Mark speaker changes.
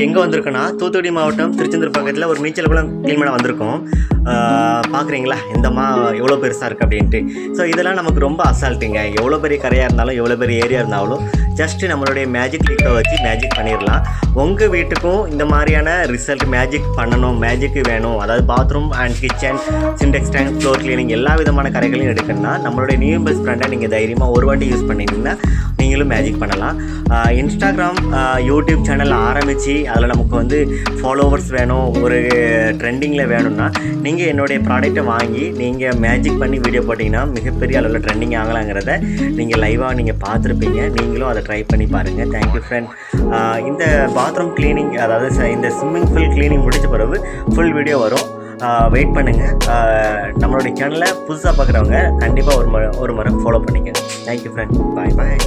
Speaker 1: எங்கே வந்திருக்கோன்னா தூத்துக்குடி மாவட்டம் திருச்செந்தூர் பக்கத்தில் ஒரு நீச்சல் குளம் க்ளீன் பண்ண வந்திருக்கோம். பார்க்குறீங்களா எவ்வளோ பெருசாக இருக்குது அப்படின்ட்டு. ஸோ இதெல்லாம் நமக்கு ரொம்ப அசால்ட்டுங்க. எவ்வளோ பெரிய கரையாக இருந்தாலும் எவ்வளோ பெரிய ஏரியா இருந்தாலும் ஜஸ்ட்டு நம்மளுடைய மேஜிக் லிக்கை வச்சு மேஜிக் பண்ணிடலாம். உங்கள் வீட்டுக்கும் இந்த மாதிரியான ரிசல்ட் மேஜிக் பண்ணணும், மேஜிக்கு வேணும், அதாவது bathroom and kitchen, Sintex tank, floor cleaning எல்லா விதமான கரைகளையும் எடுக்கணும்னா நம்மளுடைய நியூ பெஸ்ட் ஃப்ரெண்டை நீங்கள் தைரியமாக ஒரு வாட்டி யூஸ் பண்ணிங்கன்னா நீங்களும் மேஜிக் பண்ணலாம். இன்ஸ்டாகிராம், யூடியூப் சேனல் ஆரம்பித்து அதில் நமக்கு ஃபாலோவர்ஸ் வேணும், ஒரு ட்ரெண்டிங்கில் வேணும்னா நீங்கள் என்னுடைய ப்ராடக்ட்டை வாங்கி நீங்கள் மேஜிக் பண்ணி வீடியோ போட்டிங்கன்னா மிகப்பெரிய அளவில் ட்ரெண்டிங் ஆகலாங்கிறத நீங்கள் லைவாக நீங்கள் பார்த்துருப்பீங்க. நீங்களும் அதை ட்ரை பண்ணி பாருங்கள். Thank you friend. இந்த பாத்ரூம் க்ளீனிங், அதாவது இந்த ஸ்விம்மிங் பூல் க்ளீனிங் முடித்த பிறகு ஃபுல் வீடியோ வரும். வெயிட் பண்ணுங்கள். நம்மளுடைய சேனலை புதுசாக பார்க்குறவங்க கண்டிப்பாக ஒரு முறை ஃபாலோ பண்ணிக்கங்க. Thank you friend. பாய் பாய்.